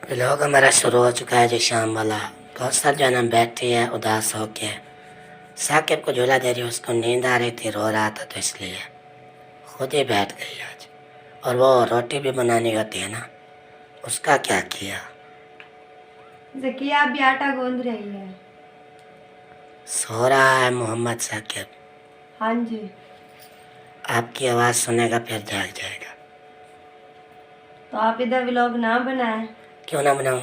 Vlog हमारा शुरू हो चुका है जी शाम वाला। कौसर जो है ना बैठी है उदास होके। साकिब को झूला दे रही, उसको नींद आ रही थी, रो रहा था तो इसलिए खुद ही बैठ गई आज। और वो रोटी भी बनानी होती है ना, उसका क्या किया। ज़किया अभी आटा गूंद रही है। सो रहा है मोहम्मद साकिब। हाँ जी। आपकी आवाज़ सुनेगा फिर जाग जाएगा। तो आप इधर व्लॉग ना बनाए। क्यों ना बनाऊँ?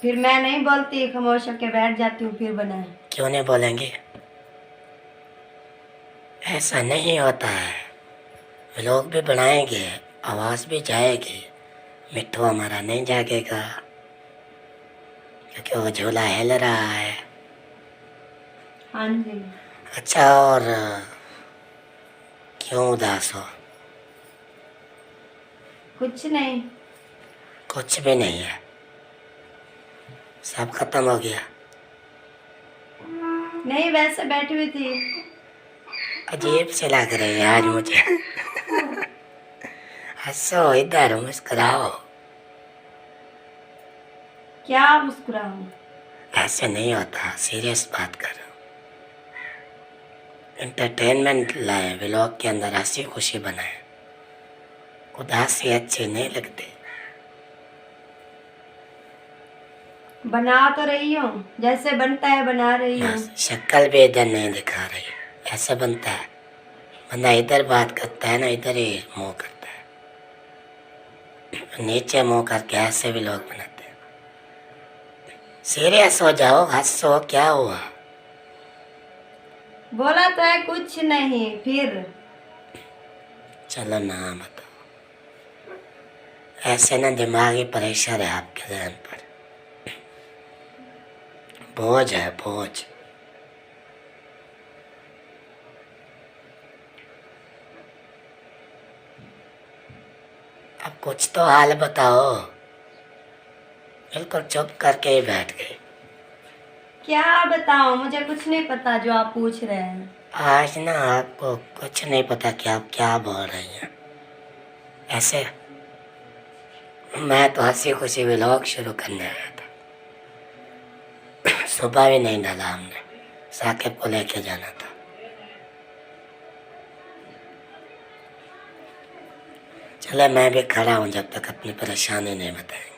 फिर मैं नहीं बोलती, खामोश होके बैठ जाती हूँ, फिर बनाए। क्यों नहीं बोलेंगे? ऐसा नहीं होता है। व्लॉग भी बनाएंगे, आवाज़ भी जाएगी, मिट्टू हमारा नहीं जागेगा क्योंकि वो झूला हिल रहा है। हाँ जी। अच्छा, और क्यों उदास हो? कुछ नहीं। कुछ भी नहीं है, सब खत्म हो गया। नहीं, वैसे बैठी हुई थी। अजीब से लग रही है आज मुझे। हंसो, इधर मुस्कुराओ। क्या मुस्कुराऊँ? ऐसे नहीं होता, सीरियस बात कर रहा हूँ। एंटरटेनमेंट लाए, व्लॉग के अंदर हंसी खुशी बनाए। उदासी अच्छी नहीं लगती। बना तो रही हूँ, जैसे बनता है बना रही हूँ। बस शक्ल भी इधर नहीं दिखा रही, ऐसे बनता है। बंदा इधर बात करता है ना, इधर ही मुंह करता है, नीचे मुंह करके ऐसे भी लोग बनाते हैं। सीरियस हो जाओ, हंसो, क्या हुआ? बोला तो है कुछ नहीं, फिर चलो ना बताओ। ऐसे ना दिमागी प्रेशर है आपके ज़हन पर, बोझ है बोझ। अब कुछ तो हाल बताओ। बिल्कुल चुप करके ही बैठ गई। क्या बताऊँ, मुझे कुछ नहीं पता जो आप पूछ रहे हैं। आज ना आपको कुछ नहीं पता कि आप क्या बोल रही हैं। ऐसे मैं तो हंसी खुशी व्लॉग शुरू करने आया था। सुबह भी नहीं डाला हमने, साकिब को लेके जाना था। चले, मैं भी खड़ा हूँ जब तक अपनी परेशानी नहीं बताएंगे।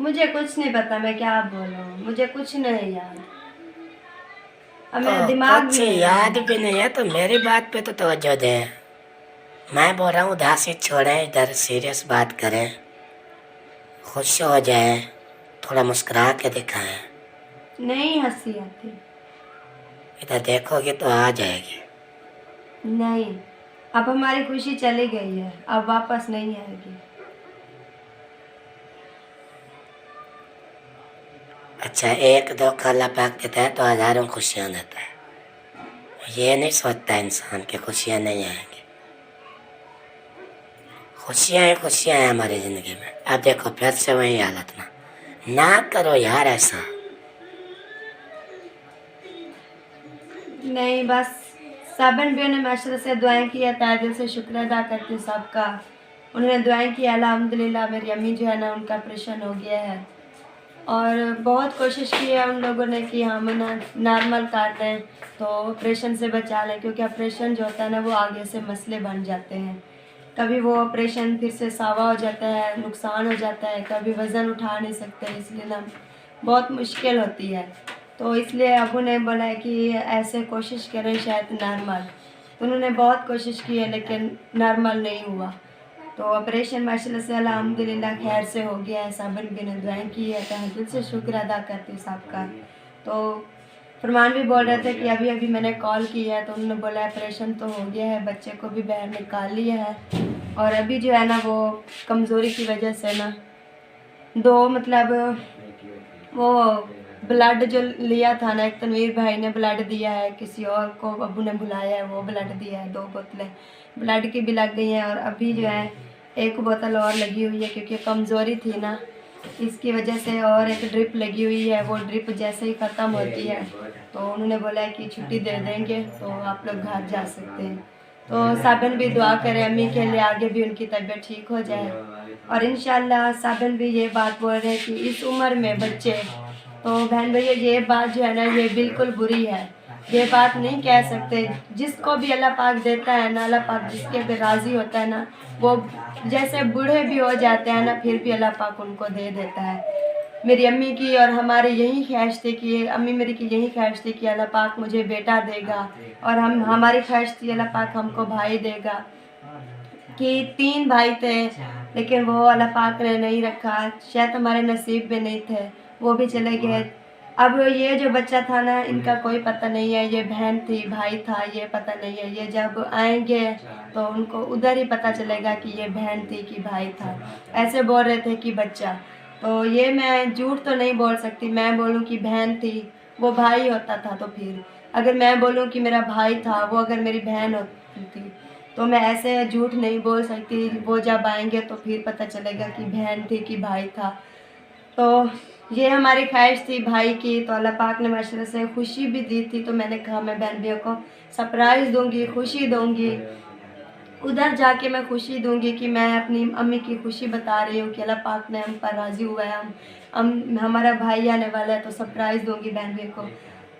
मुझे कुछ नहीं पता मैं क्या बोलूँ, मुझे कुछ नहीं याद। अब तो मेरा दिमाग कुछ भी नहीं याद है। भी नहीं है तो मेरी बात पे तो तवज्जो दें। मैं बोल रहा हूँ उदासी छोड़ें, इधर सीरियस बात करें, खुश हो जाएं, थोड़ा मुस्कुरा के दिखाएं। नहीं हंसी आती। इधर देखोगे तो आ जाएगी। नहीं, अब हमारी खुशी चली गई है, अब वापस नहीं आएगी। अच्छा, एक दो का अल्लाह पाक देता है तो हजारों खुशियाँ देता है। ये नहीं सोचता इंसान कि खुशियाँ नहीं आएंगी। खुशियाँ ही खुशियाँ हैं हमारी ज़िंदगी में। अब देखो फिर से वही हालत ना करो यार ऐसा। नहीं, बस साबिन भी ने माशाल्लाह से दुआएं की है, तहे दिल से शुक्र अदा करती हूँ सबका। उन्होंने दुआएं की, अल्हम्दुलिल्लाह मेरी अम्मी जो है ना उनका ऑपरेशन हो गया है। और बहुत कोशिश की है उन लोगों ने कि हम ना नॉर्मल काट दें तो ऑपरेशन से बचा लें, क्योंकि ऑपरेशन जो होता है ना वो आगे से मसले बन जाते हैं। कभी वो ऑपरेशन फिर से सावा हो जाता है, नुकसान हो जाता है, कभी वज़न उठा नहीं सकते, इसलिए ना बहुत मुश्किल होती है। तो इसलिए अबू ने बोला है कि ऐसे कोशिश करें शायद नॉर्मल। तो उन्होंने बहुत कोशिश की है लेकिन नॉर्मल नहीं हुआ। तो ऑपरेशन माशाल्लाह से अल्हम्दुलिल्लाह खैर से हो गया है। साबिन भी ने दुआएं की है, तहे दिल से शुक्र अदा करती हूँ सबका। तो फरमान भी बोल रहे थे कि अभी अभी मैंने कॉल की है तो उन्होंने बोला ऑपरेशन तो हो गया है, बच्चे को भी बाहर निकाल लिया है। और अभी जो है ना वो कमज़ोरी की वजह से ना दो मतलब वो ब्लड जो लिया था ना, एक तनवीर भाई ने ब्लड दिया है, किसी और को अबू ने बुलाया है, वो ब्लड दिया है, 2 बोतलें ब्लड की भी लग गई हैं। और अभी जो है एक बोतल और लगी हुई है, क्योंकि कमज़ोरी थी ना इसकी वजह से, और एक ड्रिप लगी हुई है, वो ड्रिप जैसे ही ख़त्म होती है तो उन्होंने बोला है कि छुट्टी दे देंगे तो आप लोग घर जा सकते हैं। तो साबिन भी दुआ करें अम्मी के लिए, आगे भी उनकी तबीयत ठीक हो जाए। और इंशाल्लाह साबिन भी ये बात बोल रहे हैं कि इस उम्र में बच्चे, तो बहन भैया ये बात जो है ना ये बिल्कुल बुरी है, ये बात नहीं कह सकते। जिसको भी अल्लाह पाक देता है ना, अल्लाह पाक जिसके पे राज़ी होता है ना, वो जैसे बूढ़े भी हो जाते हैं ना फिर भी अल्लाह पाक उनको दे देता है। मेरी अम्मी की और हमारी यही ख्वाहिश थी कि अम्मी मेरी की यही ख्वाहिश थी कि अल्लाह पाक मुझे बेटा देगा, और हमारी ख्वाहिश थी अल्लाह पाक हमको भाई देगा। कि 3 भाई थे लेकिन वो अल्लाह पाक ने नहीं रखा, शायद हमारे नसीब में नहीं थे, वो भी चले गए। अब ये जो बच्चा था ना इनका कोई पता नहीं है, ये बहन थी भाई था ये पता नहीं है। ये जब आएंगे तो उनको उधर ही पता चलेगा कि ये बहन थी कि भाई था। ऐसे बोल रहे थे कि बच्चा, तो ये मैं झूठ तो नहीं बोल सकती। मैं बोलूँ कि बहन थी वो भाई होता था, तो फिर अगर मैं बोलूँ कि मेरा भाई था वो अगर मेरी बहन होती थी, तो मैं ऐसे झूठ नहीं बोल सकती। वो जब आएंगे तो फिर पता चलेगा कि बहन थी कि भाई था। तो ये हमारी ख्वाहिश थी भाई की, तो अल्लाह पाक ने माशाल्लाह से खुशी भी दी थी। तो मैंने कहा मैं बहन भाइयों को सरप्राइज़ दूंगी, खुशी दूंगी, उधर जाके मैं खुशी दूंगी कि मैं अपनी अम्मी की खुशी बता रही हूँ कि अल्लाह पाक ने हम पर राज़ी हुआ है, हम हमारा भाई आने वाला है, तो सरप्राइज़ दूंगी बहन भाई को।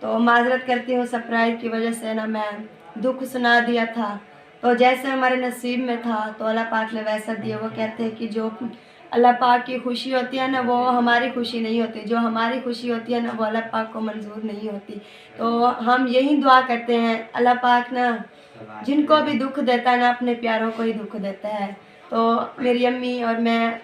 तो माजरत करती हूँ सरप्राइज़ की वजह से ना मैं दुख सुना दिया था। तो जैसे हमारे नसीब में था तो अल्लाह पाक ने वैसा दिया। वो कहते हैं कि जो अल्लाह पाक की खुशी होती है ना वो हमारी खुशी नहीं होती, जो हमारी खुशी होती है ना वो अल्लाह पाक को मंजूर नहीं होती। तो हम यही दुआ करते हैं अल्लाह पाक ना जिनको भी दुख देता है ना अपने प्यारों को ही दुख देता है। तो मेरी अम्मी और मैं,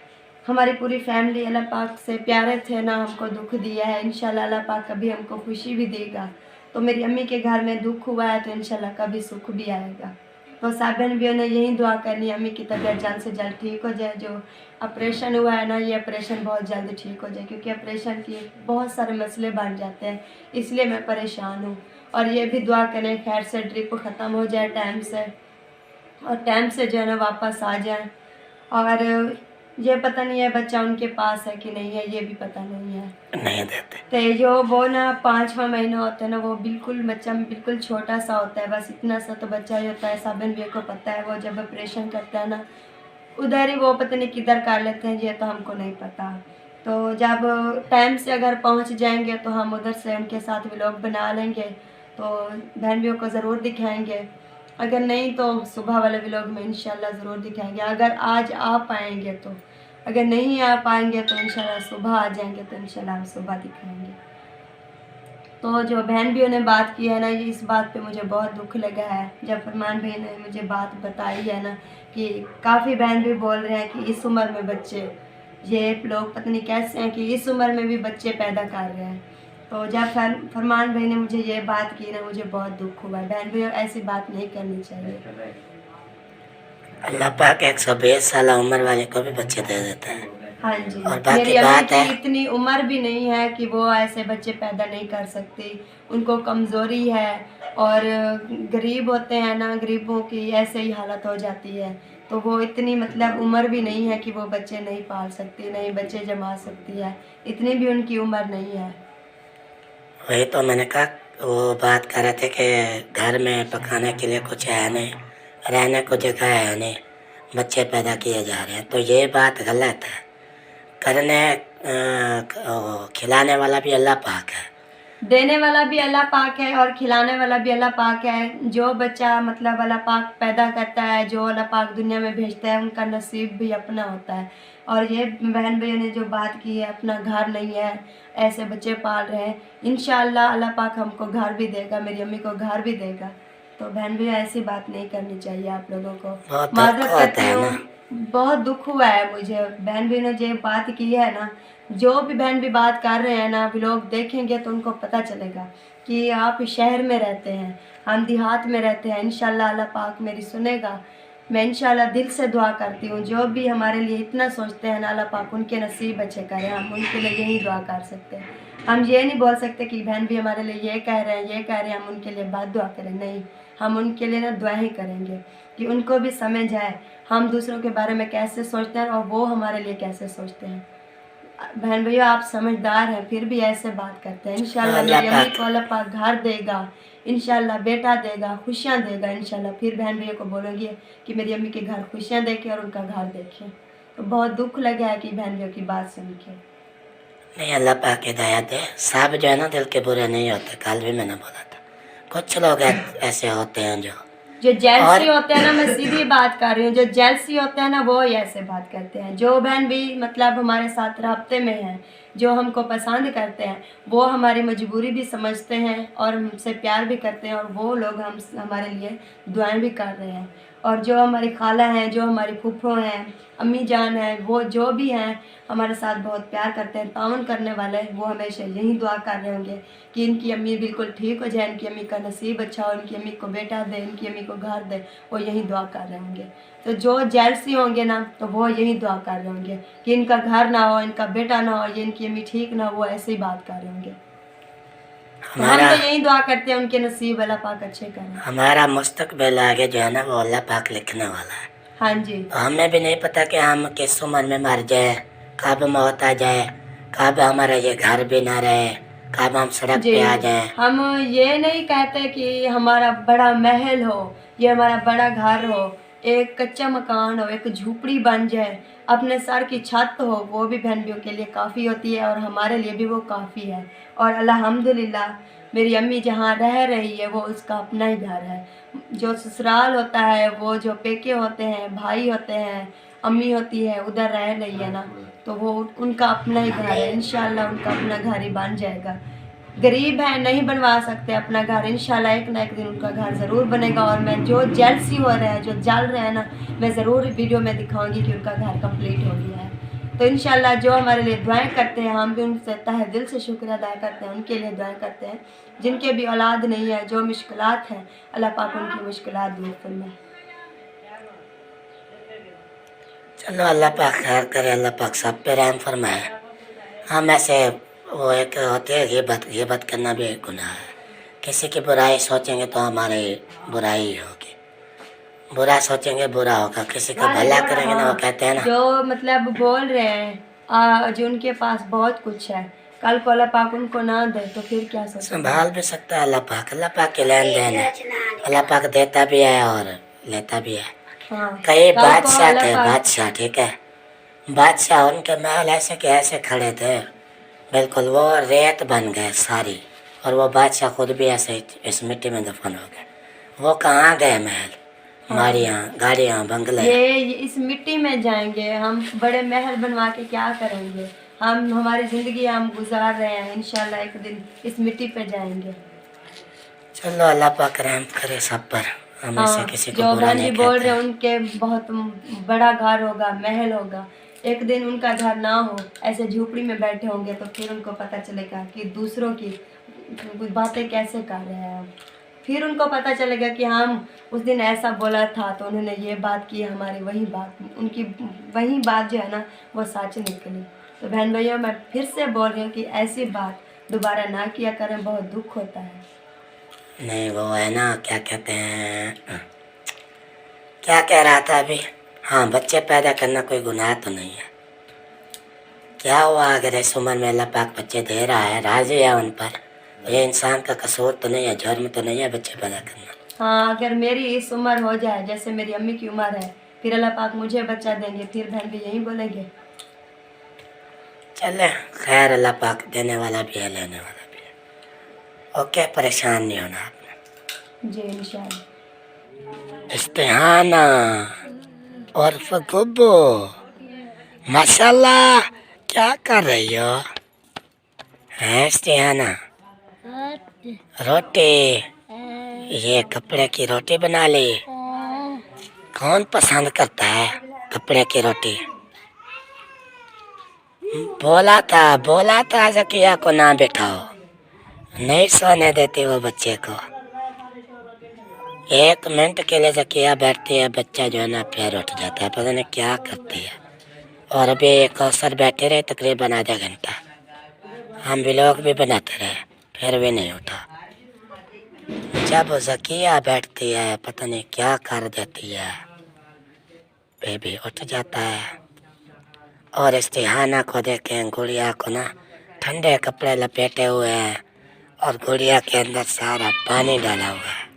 हमारी पूरी फैमिली अल्लाह पाक से प्यारे थे ना, हमको दुख दिया है। इंशाल्लाह अल्लाह पाक कभी हमको खुशी भी देगा। तो मेरी अम्मी के घर में दुख हुआ है तो इंशाल्लाह कभी सुख भी आएगा। तो साहब बहन भी ने यही दुआ करनी है अम्मी की तबीयत जल्द से जल्द ठीक हो जाए। जो ऑपरेशन हुआ है ना ये ऑपरेशन बहुत जल्द ठीक हो जाए, क्योंकि ऑपरेशन के बहुत सारे मसले बन जाते हैं, इसलिए मैं परेशान हूँ। और ये भी दुआ करें खैर से ड्रिप ख़त्म हो जाए टाइम से, और टाइम से जो है ना वापस आ जाए। और ये पता नहीं है बच्चा उनके पास है कि नहीं है, ये भी पता नहीं है। नहीं देते। तो जो वो ना 5वां महीना होता है ना वो बिल्कुल बच्चा बिल्कुल छोटा सा होता है, बस इतना सा तो बच्चा ही होता है। साबिन भी को पता है, वो जब ऑपरेशन करता है ना उधर ही वो पता नहीं किधर कर लेते हैं, ये तो हमको नहीं पता। तो जब टाइम से अगर पहुंच जाएंगे तो हम उधर से उनके साथ व्लॉग बना लेंगे, तो बहन को ज़रूर दिखाएंगे। अगर नहीं तो सुबह वाले व्लॉग में इंशाल्लाह ज़रूर दिखाएंगे। अगर आज आ पाएंगे तो, अगर नहीं आ पाएंगे तो इंशाल्लाह सुबह आ जाएंगे, तो इंशाल्लाह हम सुबह दिखाएंगे। तो जो बहन भाइयों ने बात की है ना ये इस बात पे मुझे बहुत दुख लगा है। जब फरमान भाई ने मुझे बात बताई है ना कि काफ़ी बहन भी बोल रहे हैं कि इस उम्र में बच्चे, ये लोग पता नहीं कैसे हैं कि इस उम्र में भी बच्चे पैदा कर रहे हैं। तो जब फरमान भाई ने मुझे ये बात की ना मुझे बहुत दुख हुआ। बहन भाई ऐसी बात नहीं करनी चाहिए। अल्लाह पाक 120 साल उम्र वाले को भी बच्चे दे देता है। हाँ जी, और बाकी मेरी अम्मी बात की है इतनी उम्र भी नहीं है कि वो ऐसे बच्चे पैदा नहीं कर सकती, उनको कमज़ोरी है। और गरीब होते हैं ना, गरीबों की ऐसे ही हालत हो जाती है। तो वो इतनी मतलब उम्र भी नहीं है कि वो बच्चे नहीं पाल सकती, नहीं बच्चे जमा सकती है, इतनी भी उनकी उम्र नहीं है। वही तो मैंने कहा, वो बात कर रहे थे कि घर में पकाने के लिए कुछ है नहीं, रहने को जगह है नहीं, बच्चे पैदा किए जा रहे हैं। तो ये बात गलत है। करने खिलाने वाला भी अल्लाह पाक है, देने वाला भी अल्लाह पाक है और खिलाने वाला भी अल्लाह पाक है। जो बच्चा मतलब अल्लाह पाक पैदा करता है, जो अल्लाह पाक दुनिया में भेजता है, उनका नसीब भी अपना होता है। और ये बहन भैया ने जो बात की है अपना घर नहीं है, ऐसे बच्चे पाल रहे हैं, इंशाअल्लाह अल्लाह पाक हमको घर भी देगा, मेरी अम्मी को घर भी देगा। तो बहन भैया ऐसी बात नहीं करनी चाहिए आप लोगों को। बहुत दुख माजरत होता करती है हूँ, ना। बहुत दुख हुआ है मुझे। बहन भी ने जो बात की है ना, जो भी बहन भी बात कर रहे हैं ना, लोग देखेंगे तो उनको पता चलेगा कि आप शहर में रहते हैं, हम देहात में रहते हैं। इंशाल्लाह अल्लाह पाक मेरी सुनेगा। मैं इंशाल्लाह दिल से दुआ करती हूँ, जो भी हमारे लिए इतना सोचते हैं ना अल्लाह पाक उनके नसीब अच्छे करें। हम उनके लिए यही दुआ कर सकते हैं। हम ये नहीं बोल सकते कि बहन भी हमारे लिए ये कह रहे हैं ये कह रहे हैं हम उनके लिए बात दुआ करें, नहीं। हम उनके लिए ना दुआ ही करेंगे कि उनको भी समझ आए हम दूसरों के बारे में कैसे सोचते हैं और वो हमारे लिए कैसे सोचते हैं। बहन भैया आप समझदार हैं फिर भी ऐसे बात करते हैं। इंशाल्लाह अल्लाह मेरी अम्मी पाक। को अल्लाह पाक घर देगा, इंशाल्लाह बेटा देगा, खुशियाँ देगा इंशाल्लाह। फिर बहन भैया को बोलूँगी कि मेरी अम्मी के घर खुशियाँ देखे और उनका घर देखे। तो बहुत दुख लगा है कि बहन भैया की बात सुन के। नहीं, अल्लाह पाक हिदायत दे। सब जो है ना दिल के बुरे नहीं होते, कल भी मैंने बोला था। कुछ लोग ऐसे होते हैं जो जेलसी और होते हैं ना, मैं सीधी बात कर रही हूँ, जो जेलसी होते हैं ना वो ही ऐसे बात करते हैं। जो बहन भी मतलब हमारे साथ राब्ते में हैं, जो हमको पसंद करते हैं, वो हमारी मजबूरी भी समझते हैं और हमसे प्यार भी करते हैं, और वो लोग हमारे लिए दुआएं भी कर रहे हैं। और जो हमारी खाला हैं, जो हमारी फूफो हैं, अम्मी जान हैं, वो जो भी हैं हमारे साथ बहुत प्यार करते हैं, ताउन करने वाले, वो हमेशा यही दुआ कर रहे होंगे कि इनकी अम्मी बिल्कुल ठीक हो जाए, इनकी अम्मी का नसीब अच्छा हो, इनकी अम्मी को बेटा दे, इनकी अम्मी को घर दे, वो यही दुआ कर रहे होंगे। तो जो जेलसी होंगे ना, तो वो यही दुआ कर रहे होंगे कि इनका घर ना हो, इनका बेटा ना हो, ये इनकी अम्मी ठीक ना हो, वो ऐसे ही बात कर रहे होंगे। तो हम हमारा तो यही दुआ करते हैं उनके नसीब अल्लाह पाक अच्छे करें। हमारा मुस्तकबिल आगे जो है ना वो अल्लाह पाक लिखने वाला है। हाँ जी तो हमें भी नहीं पता कि हम किस उम्र में मर जाए, कब मौत आ जाए, कब हमारा ये घर भी ना रहे, कब हम सड़क जी। पे आ जाए। हम ये नहीं कहते कि हमारा बड़ा महल हो, ये हमारा बड़ा घर हो, एक कच्चा मकान हो, एक झोपड़ी बन जाए, अपने सर की छत हो, वो भी बहन भाइयों के लिए काफ़ी होती है और हमारे लिए भी वो काफ़ी है। और अल्हम्दुलिल्लाह मेरी अम्मी जहाँ रह रही है वो उसका अपना ही घर है। जो ससुराल होता है, वो जो पेके होते हैं, भाई होते हैं, अम्मी होती है, उधर रह रही है ना, तो वो उनका अपना ही घर है। इंशाल्लाह उनका अपना घर ही बन जाएगा। गरीब है, नहीं बनवा सकते अपना घर, इंशाल्लाह एक ना एक दिन उनका घर ज़रूर बनेगा। और मैं जो जेलसी हो रहा है, जो जल रहा है ना, मैं ज़रूर वीडियो में दिखाऊंगी कि उनका घर कंप्लीट हो गया है। तो इंशाल्लाह जो हमारे लिए दुआएं करते हैं, हम भी उनसे तहे दिल से शुक्र अदा करते हैं, उनके लिए दुआएं करते हैं। जिनके भी औलाद नहीं है, जो मुश्किलात हैं, अल्लाह पाक उनकी मुश्किलात दूर फरमाए। चलो अल्लाह पाक खैर करे, अल्लाह पाक सब पे रहम फरमाए। हम ऐसे वो एक होते हैं ग़ीबत करना भी एक गुनाह है। किसी की बुराई सोचेंगे तो हमारी बुराई ही होगी, बुरा सोचेंगे बुरा होगा, किसी का भला करेंगे ना, वो कहते हैं ना। जो मतलब बोल रहे हैं जो उनके पास बहुत कुछ है, कल को अल्लाह पाक उनको ना दे तो फिर क्या सोचेंगे। संभाल भी सकता है अल्लाह पाक के लेन देन है। अल्लाह पाक देता भी है और लेता भी है। हाँ कई कल को बादशाह अल्लाह थे, पाक बादशाह, ठीक है, बादशाह, उनके महल ऐसे के ऐसे खड़े थे, बिल्कुल वो रेत बन गए सारी, और वो बादशाह खुद भी ऐसे इस मिट्टी में दफन हो गए। वो कहाँ गए महल, माड़ियाँ, गाड़ियाँ, बंगले। ये इस मिट्टी में जाएंगे, हम बड़े महल बनवा के क्या करेंगे। हम हमारी ज़िंदगी हम गुजार रहे हैं, इंशाल्लाह एक दिन इस मिट्टी पे जाएंगे। चलो अल्लाह पाक रहम करे सब पर, हमें से किसी को जो बुरा बहन जी नहीं बोल कहते। रहे हैं उनके बहुत बड़ा घर होगा, महल होगा, एक दिन उनका घर ना हो, ऐसे झोपड़ी में बैठे होंगे, तो फिर उनको पता चलेगा कि दूसरों की बातें कैसे कर रहे हैं हम। फिर उनको पता चलेगा कि हम उस दिन ऐसा बोला था तो उन्होंने ये बात की, हमारी वही बात, उनकी वही बात जो है ना वो सच निकली। तो बहन भैया मैं फिर से बोल रही हूँ कि ऐसी बात दोबारा ना किया करें, बहुत दुख होता है। नहीं वो है ना, क्या कहते हैं, क्या कह रहा था अभी, हाँ, बच्चे पैदा करना कोई गुनाह तो नहीं है। क्या हुआ अगर इस उम्र में अल्लाह पाक बच्चे दे रहा है, राजी है उन पर, तो ये इंसान का कसूर तो नहीं है, जुर्म तो नहीं है बच्चे पैदा करना। हाँ अगर मेरी इस उम्र हो जाए जैसे मेरी अम्मी की उम्र है, फिर अल्लाह पाक मुझे बच्चा देंगे, फिर बहन भी यही बोलेंगे। चले खैर, अल्लाह पाक देने वाला भी है, लेने वाला भी है। ओके, परेशान नहीं होना आपने। जी इंशाल्लाह। इस्तेहाना और फगुब्बो, माशाल्लाह, क्या कर रही हो? हैं इस्तेहाना? रोटी, ये कपड़े की रोटी बना ली। कौन पसंद करता है कपड़े की रोटी? बोला था जकिया को ना बैठाओ, नहीं सोने देती वो बच्चे को। 1 मिनट के लिए जकिया बैठती है, बच्चा जो है ना पैर उठ जाता है, पता नहीं क्या करती है। और अभी एक अवसर बैठे रहे तकरीबन आधा घंटा, हम व्लॉग भी बनाते रहे, फिर भी नहीं उठा। जब जकिया बैठती है पता नहीं क्या कर देती है, बेबी उठ जाता है। और इस्तिहाना को देखें, गुड़िया को ना ठंडे कपड़े लपेटे हुए हैं और गुड़िया के अंदर सारा पानी डाला हुआ है।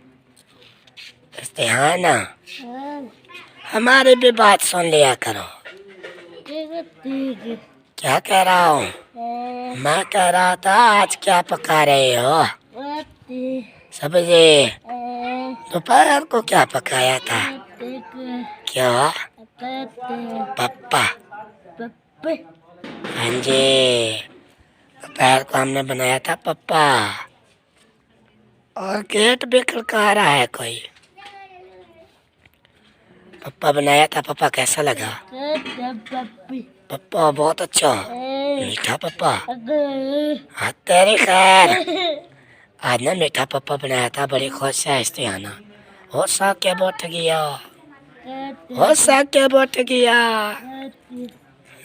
इस्तिहाना, हमारी भी बात सुन लिया करो। क्या कह रहा हूँ? मैं कह रहा था आज क्या पका रहे हो? सब्जी। दोपहर को क्या पकाया था? क्या? पप्पा। हाँ जी, दोपहर को हमने बनाया था पप्पा। और गेट भी खड़का रहा है कोई। पप्पा बनाया था, पप्पा कैसा लगा? पप्पा बहुत अच्छा, मीठा पप्पा। हाँ तेरी खैर। आज ना मीठा पप्पा बनाया था, बड़ी खुश है इस्तिहाना। हो सके बैठ गया, हो सके बैठ गया।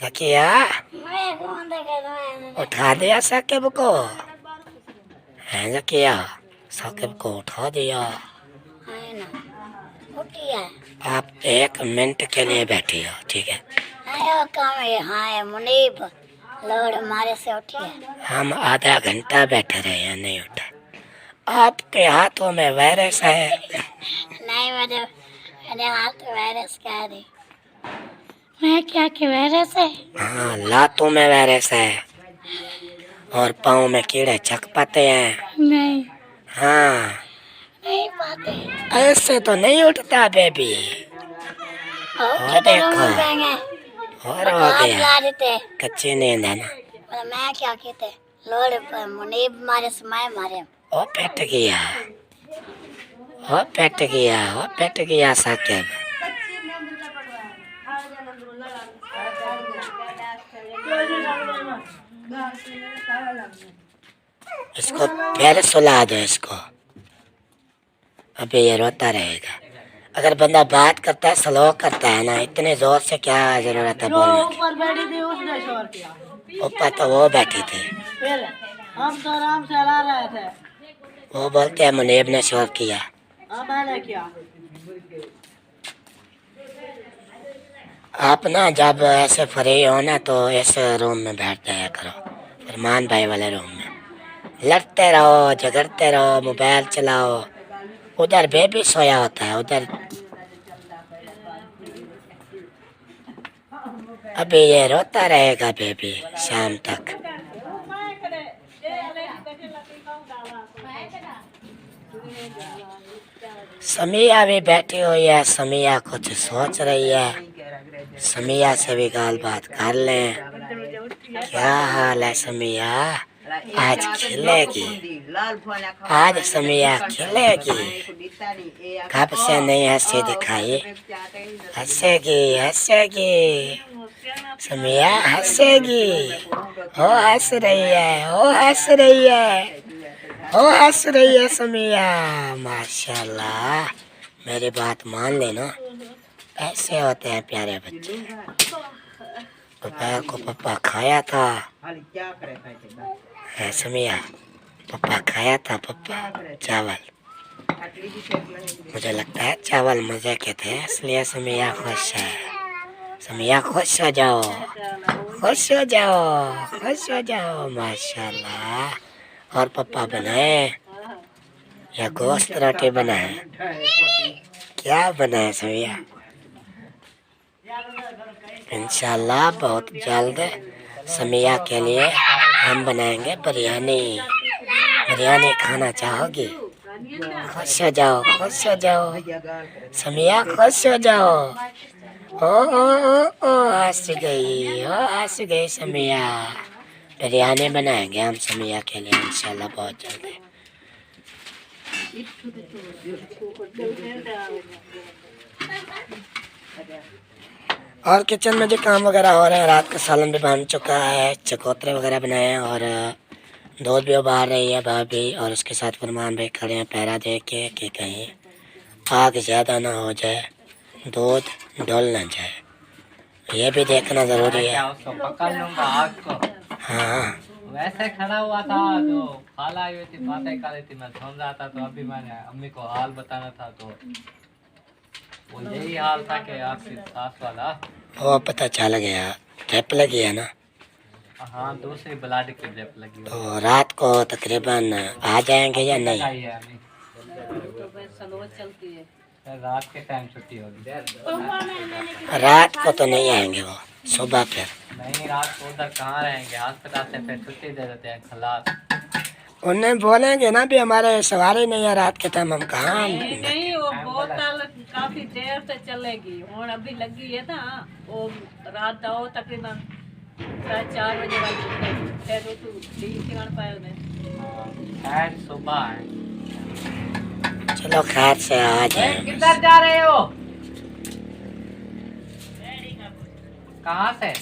लकिया उठा दिया साकिब को, है लकिया? साकिब को उठा दिया। आप 1 मिनट के लिए बैठी हो, ठीक है? हाँ मुनीब लोड हमारे से उठिए। हम आधा घंटा बैठे रहे हैं, नहीं उठा। आपके हाथों में वायरस है। नहीं मेरे हाथ में वायरस क्या है? मैं क्या के वायरस है? हाँ, लातों में वायरस है और पाँव में कीड़े चक पाते हैं। नहीं हाँ, नहीं पाते। ऐसे तो नहीं उठता बेबी। और देखो, और हो गया। कच्ची नींद है ना? मैं क्या कहते लोड मुनीब मारे समय मारे। ओ पेट गया, ओ पेट गया, ओ पेट गया साकिब। इसको फिर सुला दो इसको, अभी ये रोता रहेगा। अगर बंदा बात करता है, स्लो करता है ना, इतने जोर से क्या जरूरत है बोलने की? ऊपर बैठी थी उसने शोर किया। ऊपर तो वो बैठी थी, फिर हम तो आराम से हला रहे थे। वो बोलते हैं मुनीब ने शोर किया। मैंने किया। आप ना जब ऐसे फ्री हो ना तो इस रूम में बैठ जाया करो, फरमान भाई वाले रूम में। लड़ते रहो, झगड़ते रहो, मोबाइल चलाओ। उधर बेबी सोया होता है उधर। अभी ये रोता रहेगा बेबी शाम तक। समिया भी बैठी हुई है, समिया कुछ सोच रही है। समिया से भी गाल बात कर लें। क्या हाल है समिया? आज खिलेगी, आज समिया खिलेगी। कब से नहीं हंसी दिखाई? हंसेगी, हंसेगी समिया, हंसेगी। हो हंस रही है, हो हंस रही है, हो हंस रही है समिया। माशाल्लाह, मेरी बात मान लेना, ऐसे होते हैं प्यारे बच्चे। दोपहर को पप्पा खाया था, है समिया? पप्पा खाया था, पप्पा चावल। मुझे लगता है चावल मजे के थे, इसलिए समिया खुश है। समिया खुश हो जाओ, खुश हो जाओ, खुश हो जाओ। माशाल्लाह। और पप्पा बनाए या गोश्त रोटी बनाए? क्या बनाए समिया? इंशाल्लाह बहुत जल्द समिया के लिए हम बनाएंगे बिरयानी। बिरयानी खाना चाहोगी? खुश हो जाओ, खुश हो जाओ समिया, खुश हो जाओ। ओ हंस गई, ओ हंस गई समिया। बिरयानी बनाएंगे हम समिया के लिए इंशाल्लाह बहुत जल्दी। और किचन में जो काम वगैरह हो रहा है, रात का सालन भी बन चुका है, चकोतरे वगैरह बनाए हैं और दूध भी उबाल रही है भाभी। और उसके साथ फरमान भाई खड़े हैं पहरा दे के कि कहीं आग ज़्यादा ना हो जाए, दूध डल ना जाए, ये भी देखना ज़रूरी है। उसको पकड़ लूंगा आग को। हाँ, वैसे खड़ा हुआ था तो खाला आई हुई थी, बातें कर रही थी, मैं सुन रहा था। तो अभी मैंने अम्मी को हाल बताना था, तो वो यही हाल था कि आपकी सास वाला। वो पता चल गया ड्रिप लगी है ना, हाँ दूसरी ब्लड की ड्रिप लगी हुई तो रात को तकरीबन आ जाएंगे या नहीं? आई है अभी। फिर रात के टाइम छुट्टी होगी। रात को तो नहीं आएंगे वो, सुबह फिर। नहीं रात को उधर कहाँ रहेंगे, अस्पताल से फिर छुट्टी दे देते हैं खलास। उन्हें बोलेंगे ना भी हमारे सवारी नहीं है रात के टाइम, हम कहाँ नहीं वो बोतल काफी देर से चलेगी, और अभी लगी है ना वो रात दो तकरीबन 4:30 बजे वाली, फिर तो ठीक पाए उन्हें। खैर सुबह है। चलो खैर से आ जाएंगे। किधर जा रहे हो? कहाँ से?